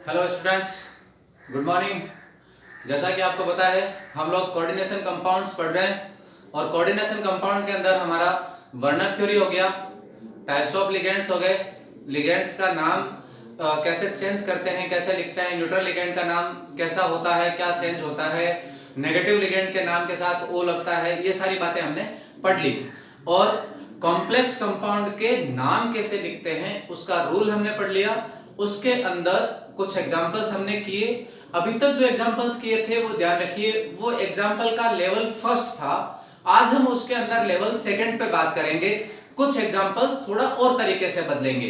Hello students, good morning. जैसा कि आपको पता है हम लोग कोऑर्डिनेशन कंपाउंड्स पढ़ रहे हैं और कोऑर्डिनेशन कंपाउंड के अंदर हमारा वर्नर थ्योरी हो गया, टाइप्स ऑफ लिगेंड्स हो गए, लिगेंड्स का नाम कैसे चेंज करते हैं, कैसे लिखते हैं, न्यूट्रल लिगेंड का नाम कैसा होता है, क्या चेंज होता है, नेगेटिव लिगेंड के नाम के साथ ओ लगता है, ये सारी बातें हमने पढ़ ली। और कॉम्प्लेक्स कंपाउंड के नाम कैसे लिखते हैं उसका रूल हमने पढ़ लिया। उसके अंदर कुछ एग्जांपल्स हमने किए। अभी तक जो एग्जांपल्स किए थे वो ध्यान रखिए, वो एग्जांपल का लेवल फर्स्ट था। आज हम उसके अंदर लेवल सेकंड पे बात करेंगे। कुछ एग्जांपल्स थोड़ा और तरीके से बदलेंगे।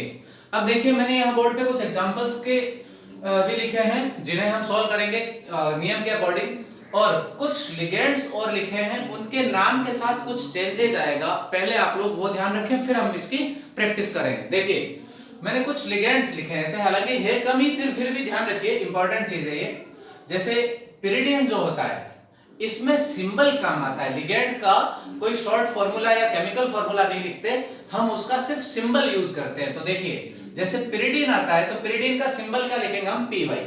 अब देखिए, मैंने यहाँ बोर्ड पे कुछ एग्जांपल्स के भी लिखे हैं जिन्हें हम सॉल्व करेंगे नियम के अकॉर्डिंग, और कुछ लिगेंड्स और लिखे हैं, उनके नाम के साथ कुछ चेंजेस आएगा। पहले आप लोग वो ध्यान रखें, फिर हम इसकी प्रैक्टिस करेंगे। देखिए, मैंने कुछ लिगेंड्स लिखे हैं ऐसे, हालांकि है कम ही, फिर भी ध्यान रखिए, इंपॉर्टेंट चीज है ये। जैसे पिरिडियम जो होता है, इसमें सिंबल काम आता है। लिगेंड का कोई शॉर्ट फॉर्मूला या केमिकल फॉर्मूला नहीं लिखते, हम उसका सिर्फ सिंबल यूज करते हैं। तो देखिए, जैसे पिरिडीन आता है तो पिरिडीन का सिंबल क्या लिखेंगे हम, PY।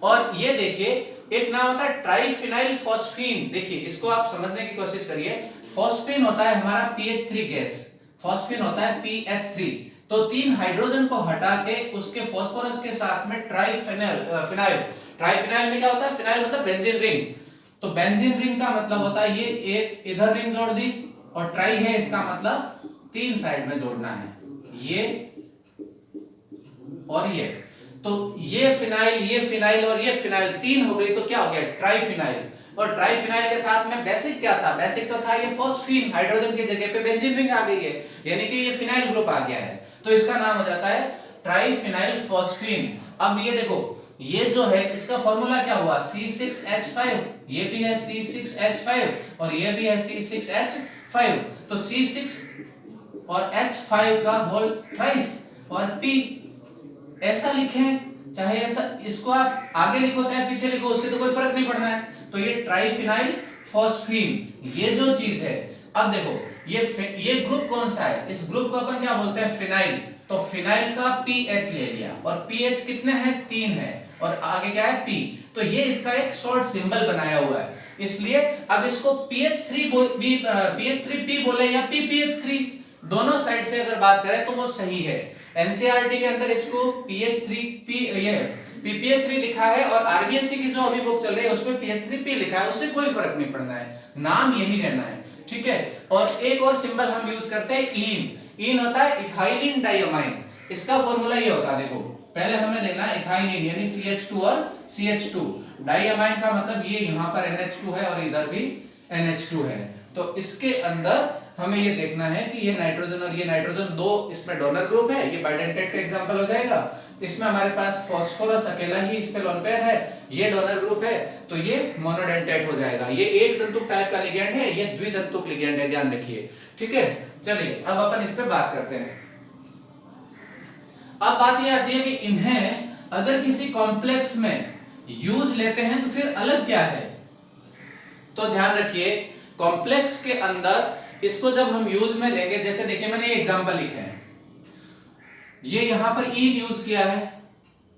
और ये देखिए, एक नाम होता है ट्राइफिनाइल फॉस्फीन। देखिए, इसको आप समझने की कोशिश करिए। फॉस्फीन होता है हमारा PH3 गैस, फॉस्फीन होता है PH3। तो 3 हाइड्रोजन को हटा के उसके फास्फोरस के साथ में ट्राइफिनाइल, ट्राइफिनाइल में क्या होता है, फिनाइल मतलब बेंजीन रिंग। तो बेंजीन रिंग का मतलब होता है ये एक इधर रिंग जोड़ दी, और ट्राई है इसका मतलब 3 साइड में जोड़ना है, ये और ये। तो ये फिनाइल और ये फिनाइल 3 हो गई, तो क्या हो गया, ट्राइफिनाइल। और ट्राइफिनाइल के साथ में बेसिक क्या था, बेसिक तो था ये फॉस्फीन, हाइड्रोजन की जगह पे बेंजीन रिंग आ गई है, यानी कि ये फिनाइल ग्रुप आ गया है, तो इसका नाम हो जाता है ट्राइफिनाइल फॉस्फीन। अब ये देखो, ये जो है इसका फॉर्मूला क्या हुआ, C6H5, ये भी है C6H5 और ये भी है C6H5। तो C6 और H5 का होल थ्राइस और P ऐसा लिखें, चाहे ऐसा, इसको आप आगे लिखो चाहे पीछे लिखो, उससे तो कोई फर्क नहीं पड़ना है। तो ये ट्राइफिनाइल फॉस्फीन, ये जो चीज है। अब देखो, ये ग्रुप कौन सा है, इस ग्रुप को अपन क्या बोलते हैं, फिनाइल। तो फिनाइल का PH ले लिया, और PH कितने हैं, 3 है, और आगे क्या है P। तो ये इसका एक शॉर्ट सिंबल बनाया हुआ है, इसलिए अब इसको PH3P बोले या PPH3, दोनों साइड से अगर बात करें तो वो सही है। एनसीईआरटी के अंदर इसको PPH3 लिखा है, और आरबीएससी की जो अभी बुक चल रही है उसमें PH3P लिखा है, उससे कोई फर्क नहीं पड़ना है, नाम यही रहना है, ठीक है। और एक और सिंबल हम यूज करते हैं, इन होता है इथाइलिन डाइअमाइन। इसका फॉर्मूला ये होता है, देखो पहले हमें देखना है इथाइलिन यानी CH2 और CH2, डाइअमाइन का मतलब ये यहाँ पर NH2 है और इधर भी NH2 है। तो इसके अंदर हमें ये देखना है कि ये नाइट्रोजन और ये नाइट्रोजन दो, इसमें डोनर ग्रुप है, ये बाइडेंटेट का एग्जांपल हो जाएगा। इसमें हमारे पास फास्फोरस अकेला ही इस पे लोन पेयर है, ये डोनर ग्रुप है, तो ये मोनोडेंटेट हो जाएगा। ये एक दंतुक टाइप का लिगेंड है, ये द्विदंतुक लिगेंड है, ध्यान रखिए, ठीक है। चलिए अब अपन इस पे बात करते हैं। अब बात ये आती है कि इन्हें अगर किसी कॉम्प्लेक्स में यूज लेते हैं तो फिर अलग क्या है। तो ध्यान रखिए, कॉम्प्लेक्स के अंदर इसको जब हम यूज में लेंगे, जैसे देखिए मैंने ये एग्जांपल लिखे हैं, ये यहां पर इन यूज किया है,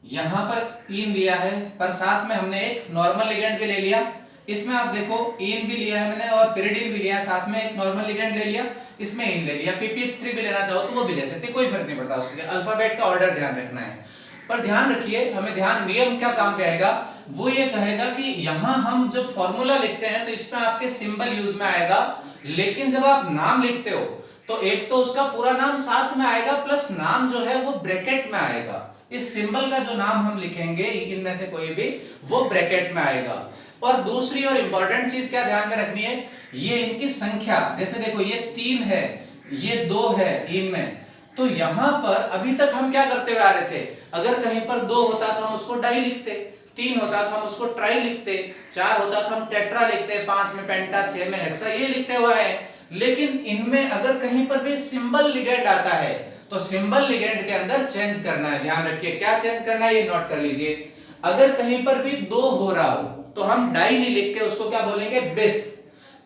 यहां पर इन लिया है, पर साथ में हमने एक नॉर्मल लिगेंड भी ले लिया। इसमें आप देखो इन भी लिया है मैंने और पिरिडिन भी लिया, साथ में एक नॉर्मल लिगेंड ले लिया, इसमें इन ले लिया। PPH3 भी लेना चाहो तो वो भी ले सकते, कोई फर्क नहीं पड़ता, उसके अल्फाबेट का ऑर्डर ध्यान रखना है। पर ध्यान रखिए, हमें ध्यान, नियम क्या काम पे आएगा, वो ये कहेगा कि यहां हम जब फॉर्मूला लिखते हैं तो इसमें आपके सिंबल यूज में आएगा, लेकिन जब आप नाम लिखते हो तो एक तो उसका पूरा नाम साथ में आएगा, प्लस नाम जो है वो ब्रैकेट में आएगा। इस सिंबल का जो नाम हम लिखेंगे इनमें से कोई भी, वो ब्रैकेट में आएगा। और दूसरी और इंपॉर्टेंट चीज क्या ध्यान में रखनी है, ये इनकी संख्या, जैसे देखो ये 3 है, ये 2 है इनमें, तो यहां पर अभी तक हम क्या करते हुए आ रहे थे, अगर कहीं पर 2 होता तो हम उसको डाई लिखते, 3 होता तो हम उसको ट्राई लिखते, 4 होता तो हम टेट्रा लिखते, 5 में पेंटा, 6 में हेक्सा, ये लिखते हुए आए। लेकिन इनमें अगर कहीं पर भी सिंबल लिगेंड आता है तो सिंबल लिगेंड के अंदर चेंज करना है, ध्यान रखिए क्या चेंज करना है, ये नोट कर लीजिए। अगर कहीं पर भी 2 हो रहा हो तो हम डाई नहीं लिख के उसको क्या बोलेंगे, बिस।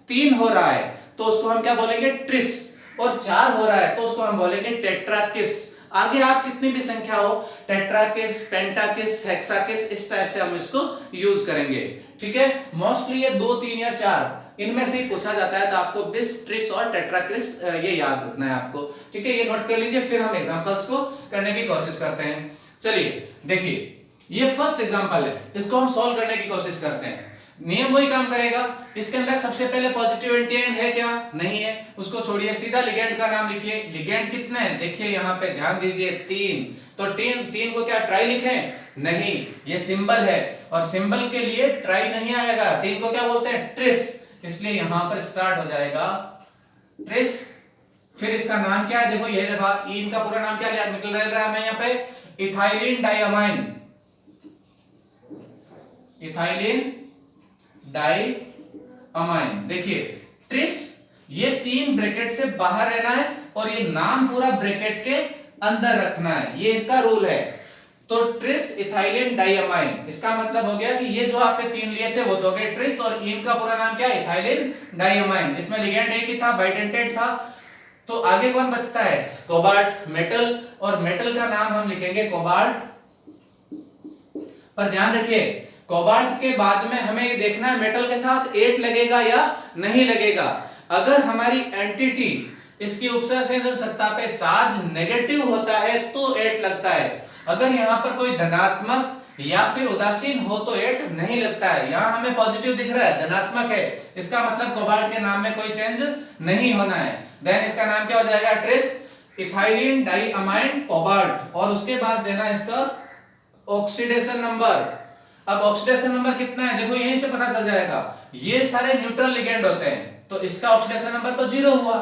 3 हो रहा है तो उसको हम क्या बोलेंगे, ट्रिस। और 4 हो रहा है तो उसको हम बोलेंगे टेट्राकिस। आगे आप कितनी भी संख्या हो, टेट्राकिस, पेंटाकिस, हेक्साकिस, इस टाइप से हम इसको यूज करेंगे। ठीक है, मोस्टली ये 2, 3 या 4 इनमें से ही पूछा जाता है, तो आपको बिस, ट्रिस और टेट्राक्रिस ये याद रखना है आपको। ठीक है, ये नोट कर लीजिए, फिर हम एग्जांपल्स को करने की कोशिश करते हैं। चलिए देखिए, ये फर्स्ट एग्जांपल है, इसको हम सॉल्व करने की कोशिश करते हैं। नियम वही काम करेगा। इसके अंदर सबसे पहले पॉजिटिव एंटी आयन है क्या? नहीं है, उसको छोड़िए, सीधा लिगेंड का नाम लिखिए। लिगेंड कितने हैं देखिए, यहाँ पे ध्यान दीजिए, 3। तो 3 को क्या ट्राई लिखें? नहीं, ये सिंबल है और सिंबल के लिए ट्राई नहीं आएगा। 3 को क्या बोलते हैं? ट्रिस, इसलिए यहां पर स्टार्ट हो जाएगा ट्रिस। फिर इसका नाम क्या है? देखो ये देखा, इनका पूरा नाम क्या निकल रहा है हमें यहाँ पे? Ethylene diamine. Ethylene diamine. देखिए ट्रिस, ये 3 ब्रैकेट से बाहर रहना है और ये नाम पूरा ब्रैकेट के अंदर रखना है, ये इसका रूल है। तो ट्रिस इथाइलिन डाइअमाइन, इसका मतलब हो गया कि ये जो आपने 3 लिए थे वो तो हो गए ट्रिस, और इनका पूरा नाम क्या है? Ethylene diamine. इसमें लिगेंड एक ही था, बाइडेंटेड था। तो आगे कौन बचता है? कोबाल्ट, मेटल, और मेटल का नाम हम लिखेंगे कोबाल्ट। पर ध्यान रखिए, कोबाल्ट के बाद में हमें ये देखना है मेटल के साथ 8 लगेगा या नहीं लगेगा। अगर हमारी एंटिटी इसकी उपसर्जन सत्ता पे चार्ज नेगेटिव होता है तो 8 लगता है। अगर यहाँ पर कोई धनात्मक या फिर उदासीन हो तो 8 नहीं लगता है। यहाँ हमें पॉजिटिव दिख रहा है, धनात्मक है, इसका मतलब कोबाल्ट के नाम में कोई चेंज नहीं होना है। देन इसका नाम क्या हो जाएगा? ट्रिस इथाइलिन डाइअमाइन कोबाल्ट, और उसके बाद देना इसका ऑक्सीडेशन नंबर। अब ऑक्सीडेशन नंबर कितना है देखो, यहीं से पता चल जाएगा। ये सारे न्यूट्रल लिगेंड होते हैं, तो इसका ऑक्सीडेशन नंबर तो 0 हुआ।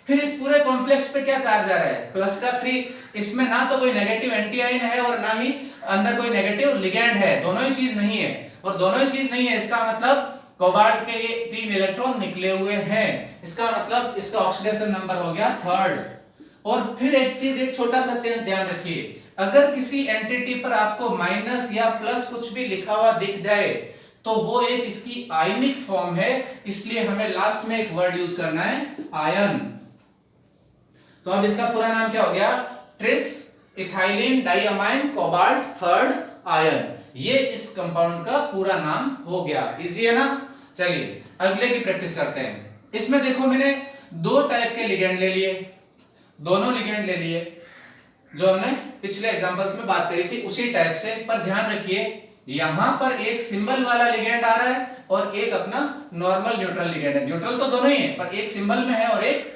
फिर इस पूरे कॉम्प्लेक्स पे क्या चार्ज आ रहा है? प्लस का 3। इसमें ना तो कोई नेगेटिव एंटी आयन है और ना ही अंदर कोई नेगेटिव लिगेंड है, दोनों ही चीज नहीं है। और दोनों ही चीज नहीं है, इसका मतलब कोबाल्ट के ये 3 इलेक्ट्रॉन निकले हुए हैं, इसका मतलब इसका ऑक्सीडेशन नंबर हो गया 3rd। और फिर एक चीज, एक छोटा सा चेंज ध्यान रखिए, अगर किसी एंटिटी पर आपको माइनस या प्लस कुछ भी लिखा हुआ दिख जाए तो वो एक इसकी आयनिक फॉर्म है, इसलिए हमें लास्ट में एक वर्ड यूज करना है, आयन। तो अब इसका पूरा नाम क्या हो गया? Tris ethylene diamine cobalt 3rd ion. ये इस कंपाउंड का पूरा नाम हो गया। इजी है ना? चलिए अगले की प्रैक्टिस करते हैं। इसमें देखो मैंने 2 टाइप के लिगेंड ले लिए, दोनों लिगेंड ले लिए जो हमने पिछले एग्जांपल्स में बात करी थी उसी टाइप से। पर ध्यान रखिए, यहां पर एक सिंबल वाला लिगेंड आ रहा है और एक अपना नॉर्मल न्यूट्रल लिगेंड है। न्यूट्रल तो दोनों ही है, पर एक सिंबल में है और एक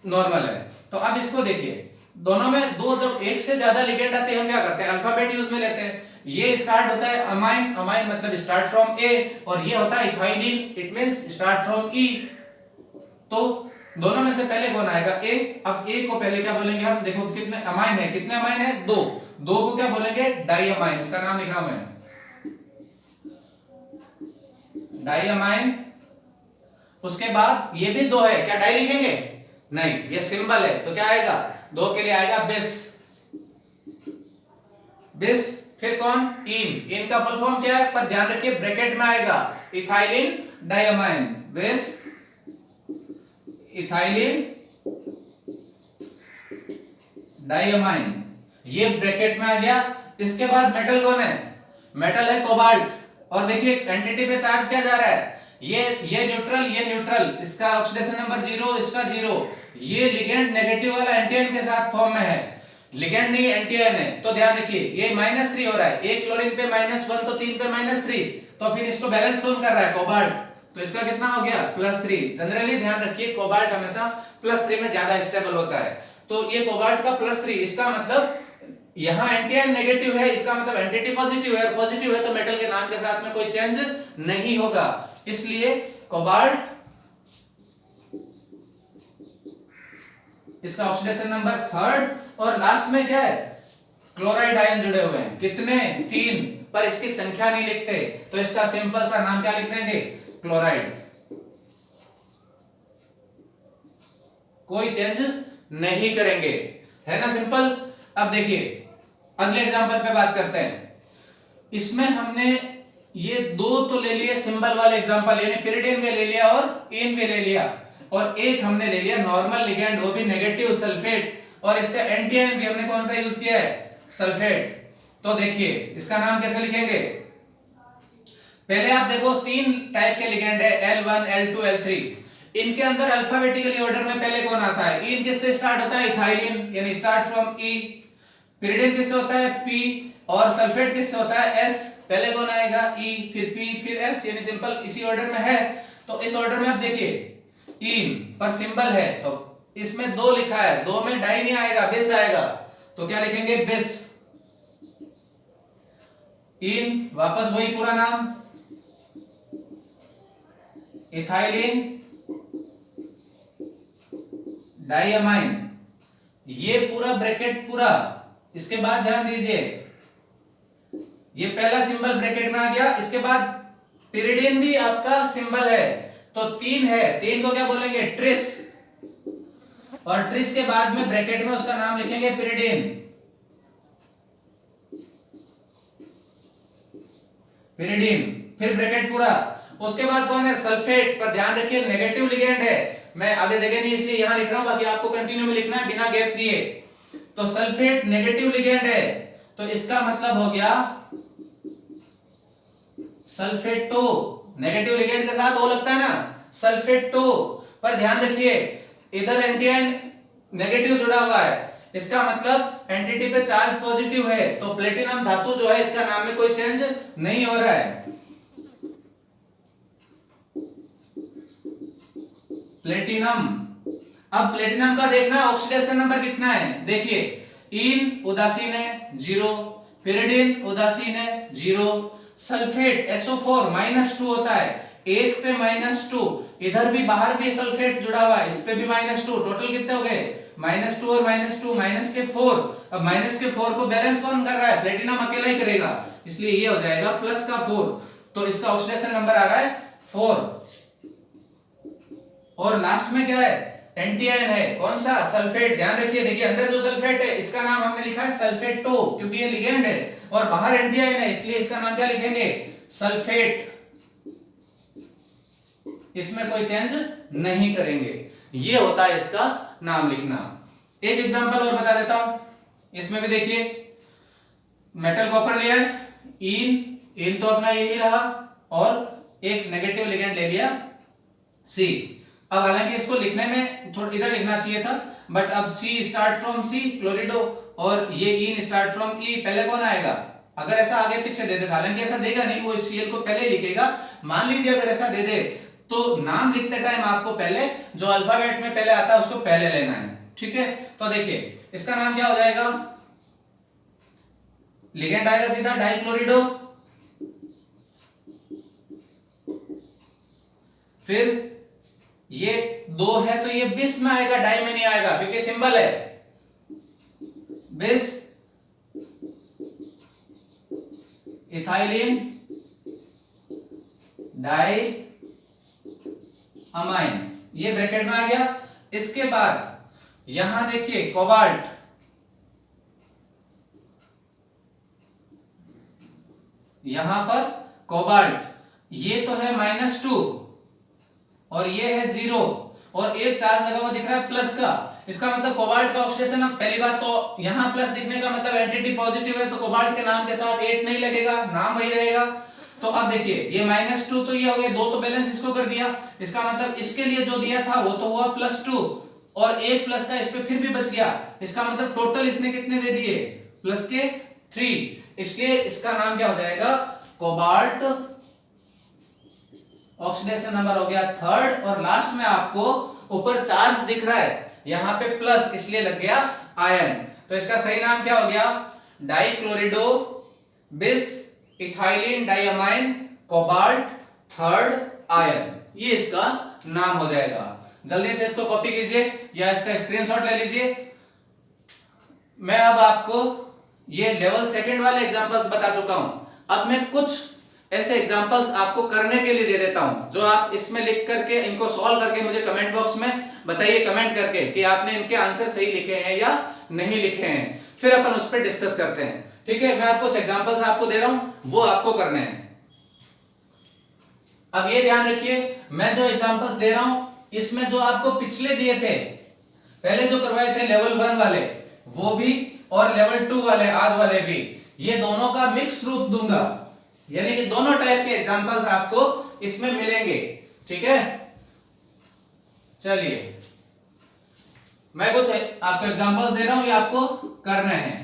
नॉर्मल है। तो अब इसको देखिए, दोनों में दो, जब एक से ज्यादा लिगेंड आते हैं हम क्या करते हैं? अल्फाबेट यूज में लेते हैं। ये स्टार्ट होता है अमाइन, अमाइन मतलब स्टार्ट फ्रॉम ए, और ये होता है ethylene, it means start from E. तो दोनों में से पहले कौन आएगा? ए। अब ए को पहले क्या बोलेंगे हम? देखो कितने अमाइन है, कितने अमाइन है? 2। 2 को क्या बोलेंगे? डाइअमाइन। इसका नाम लिख रहा हूं मैं, डाइअमाइन। उसके बाद ये भी 2 है, क्या डाई लिखेंगे? नहीं, ये सिंबल है, तो क्या आएगा? 2 के लिए आएगा बिस, बिस। फिर कौन? इन। इन का फुल फॉर्म क्या है? पर ध्यान रखिए ब्रैकेट में आएगा, इथाइलिन डाइअमाइन, बिस इथाइलिन डाइअमाइन, ये ब्रैकेट में आ गया। इसके बाद मेटल कौन है? मेटल है कोबाल्ट। और देखिए एंटिटी पे चार्ज क्या जा रहा है? ये न्यूट्रल, ये न्यूट्रल, इसका ऑक्सीडेशन नंबर 0, इसका 0। ये लिगेंड नेगेटिव वाला एंटी आयन के साथ फॉर्म में है, लिगेंड नहीं एंटी आयन है। तो ध्यान रखिए ये -3 हो रहा है, एक क्लोरीन पे -1 तो 3 पे -3, तो फिर इसको बैलेंस कौन कर रहा है? कोबाल्ट। तो इसका कितना हो गया? +3। जनरली ध्यान रखिए कोबाल्ट हमेशा +3 में ज्यादा स्टेबल होता है। तो ये कोबाल्ट का +3, इसका मतलब यहाँ एंटी आयन नेगेटिव है, इसका मतलब एंटिटी पॉजिटिव है, और पॉजिटिव है तो मेटल के नाम के साथ में कोई चेंज नहीं होगा, इसलिए कोबाल्ट। इसका ऑक्सीडेशन नंबर 3rd, और लास्ट में क्या है? क्लोराइड आयन जुड़े हुए हैं, कितने? 3, पर इसकी संख्या नहीं लिखते, तो इसका सिंपल सा नाम क्या लिख देंगे? क्लोराइड। कोई चेंज नहीं करेंगे, है ना? सिंपल। अब देखिए अगले एग्जांपल पे बात करते हैं। इसमें हमने ये 2 तो ले लिए सिंबल वाले एग्जांपल, यानी पिरिडिन भी ले लिया और इन भी ले लिया। और एक हमने ले लिया नॉर्मल लिगेंड, वो भी नेगेटिव सल्फेट, और इसका एंटी आयन भी हमने कौन सा यूज किया है, सल्फेट। तो देखिए इसका नाम कैसे लिखेंगे, पहले आप देखो तीन टाइप के लिगेंड है, L1 L2 L3। इनके अंदर अल्फाबेटिकली ऑर्डर में पहले कौन आता है, इन किससे स्टार्ट होता है, इथाइलिन, यानी स्टार्ट फ्रॉम ई। पिरिडिन किससे होता है, P, और सल्फेट किससे होता है, S। पहले कौन आएगा, E, फिर P, फिर S, यानी सिंपल इसी ऑर्डर में है। तो इस ऑर्डर में आप देखिए इन पर सिंबल है, तो इसमें 2 लिखा है, 2 में डाई नहीं आएगा, बेस आएगा, तो क्या लिखेंगे, बेस। इन वापस वही पूरा नाम, इथाइलिन डाइअमाइन, ये पूरा ब्रैकेट पूरा। इसके बाद ध्यान दीजिए, ये पहला सिंबल ब्रैकेट में आ गया, इसके बाद पिरिडिन भी आपका सिंबल है, तो 3 है, 3 को क्या बोलेंगे, ट्रिस, और ट्रिस के बाद में ब्रैकेट में उसका नाम लिखेंगे पिरिडिन, पिरिडिन, फिर ब्रैकेट पूरा। उसके बाद कौन है, सल्फेट, पर ध्यान रखिए नेगेटिव लिगेंड है, मैं आगे जगह नहीं इसलिए यहां लिख रहा हूं, बाकी आपको कंटिन्यू में लिखना है बिना गैप दिए। तो सल्फेट नेगेटिव लिगेंड है, तो इसका मतलब हो गया सल्फेटो, नेगेटिव लिगेंड के साथ ओ लगता है ना, सल्फेटो। पर ध्यान रखिए इधर एंटी आयन नेगेटिव जुड़ा हुआ है, इसका मतलब एंटिटी पे चार्ज पॉजिटिव है, तो प्लेटिनम धातु जो है इसका नाम में कोई चेंज नहीं हो रहा है, प्लेटिनम। अब प्लेटिनम का देखना ऑक्सीडेशन नंबर कितना है, देखिए इन उदासीन है 0, पिरिडिन उदासीन है 0, सल्फेट SO4 -2 होता है, 1 पे -2, इधर भी बाहर भी सल्फेट जुड़ा हुआ है, इस पे भी -2, टोटल कितने हो गए, -2 और -2 -4। अब -4 को बैलेंस कौन कर रहा है, प्लेटिनम अकेला ही करेगा, इसलिए ये हो जाएगा +4, तो इसका ऑक्सीडेशन नंबर आ रहा है 4। और लास्ट में क्या है, एंटी आयन है, कौन सा, सल्फेट। ध्यान रखिए, देखिए अंदर जो सल्फेट है इसका नाम हमने लिखा है सल्फेटो, क्योंकि ये लिगेंड है, और बाहर एंटी आयन है, इसलिए इसका नाम क्या लिखेंगे, सल्फेट, इसमें कोई चेंज नहीं करेंगे। ये होता है इसका नाम लिखना। एक एग्जांपल और बता देता हूं, इसमें भी देखिए मेटल कॉपर लिया है, इन तो अपना यही रहा, और एक नेगेटिव लिगेंड ले लिया C। अब हालांकि इसको लिखने में थोड़ा इधर लिखना चाहिए था, बट अब C स्टार्ट फ्रॉम C क्लोरिडो, और ये इन स्टार्ट फ्रॉम E, पहले कौन आएगा, अगर ऐसा आगे पीछे दे दे, हालांकि ऐसा देगा नहीं, वो Cl को पहले लिखेगा। मान लीजिए अगर ऐसा दे दे तो नाम लिखते टाइम आपको पहले जो अल्फाबेट में पहले आता है उसको पहले लेना है, ठीक है। तो देखिए इसका नाम क्या हो जाएगा, लिगेंड आएगा सीधा डाइक्लोरिडो, फिर ये 2 है तो ये बिस में आएगा, डाई में नहीं आएगा, क्योंकि सिंबल है बिस, इथाइलिन डाई अमाइन, ये ब्रैकेट में आ गया। इसके बाद यहां देखिए कोबाल्ट, यहां पर कोबाल्ट, ये तो है -2 और ये है 0, और एक चार्ज लगा हुआ दिख रहा है प्लस का, इसका मतलब कोबाल्ट का ऑक्सीडेशन। अब पहली बात तो यहां प्लस दिखने का मतलब एंटिटी पॉजिटिव है, तो कोबाल्ट के नाम के साथ 8 नहीं लगेगा, नाम वही रहेगा। तो अब देखिए ये -2 तो ये हो गया, 2 तो बैलेंस इसको कर दिया, इसका मतलब इसके लिए जो दिया था वो तो हुआ +2, और एक प्लस का इस पे फिर भी बच गया, इसका मतलब टोटल इसने कितने दे दिए, प्लस के 3, इसलिए इसका नाम क्या हो जाएगा, कोबाल्ट, ऑक्सीडेशन नंबर हो गया 3rd, और लास्ट में आपको ऊपर चार्ज दिख रहा है, यहां पे प्लस, इसलिए लग गया आयन। तो इसका सही नाम क्या हो गया, डाइक्लोरिडो बिस ethylene diamine cobalt 3rd ion, ये इसका नाम हो जाएगा। जल्दी से इसको कॉपी कीजिए या इसका स्क्रीनशॉट ले लीजिए। मैं अब आपको ये लेवल 2 वाले एग्जांपल्स बता चुका हूं, अब मैं कुछ ऐसे एग्जांपल्स आपको करने के लिए दे देता हूं, जो आप इसमें लिख करके इनको सॉल्व करके मुझे कमेंट बॉक्स में बताइए, कमेंट करके कि आपने इनके आंसर सही लिखे हैं या नहीं लिखे हैं, फिर अपन उस पर डिस्कस करते हैं, ठीक है। मैं आपको कुछ एग्जांपल्स आपको दे रहा हूं, वो आपको करने हैं। अब ये ध्यान रखिए, मैं जो एग्जांपल्स दे रहा हूं इसमें जो आपको पिछले दिए थे, पहले जो करवाए थे लेवल 1 वाले वो भी और लेवल 2 वाले आज वाले भी, ये दोनों का मिक्स रूप दूंगा, यानी कि दोनों टाइप के एग्जांपल्स आपको इसमें मिलेंगे। ठीक है, चलिए मैं कुछ आपको एग्जांपल्स दे रहा हूं, ये आपको करने हैं।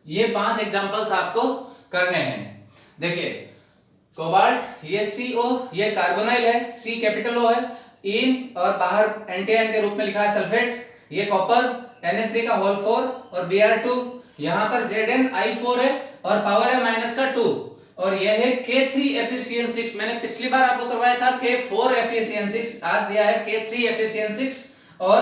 ये 5 एग्जांपल्स आपको करने हैं। देखिए कोबाल्ट, ये CO, ये कार्बोनाइल है, C कैपिटल O है, इन और बाहर एंटीआयन के रूप में लिखा है सल्फेट, ये कॉपर NH3 का होल 4 और Br2, यहाँ पर ZnI4 है और पावर है -2 और यह है K3FeCN6। मैंने पिछली बार आपको करवाया था K4FeCN6, आज दिया है K3FeCN6 और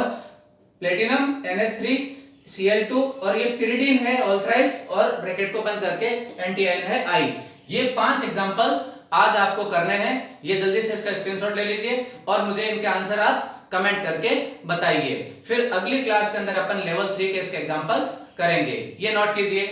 प्लेटिनम NH3Cl2 और ये पिरिडीन है ऑल्थराइस और ब्रैकेट को बंद करके एंटीआयन है I। ये 5 एग्जांपल आज आपको करने हैं, ये जल्दी से इसका स्क्रीनशॉट ले लीजिए और मुझे इनके आंसर आप कमेंट करके बताइए। फिर अगली क्लास के अंदर अपन लेवल 3 के इसके एग्जांपल्स करेंगे, ये नोट कीजिए।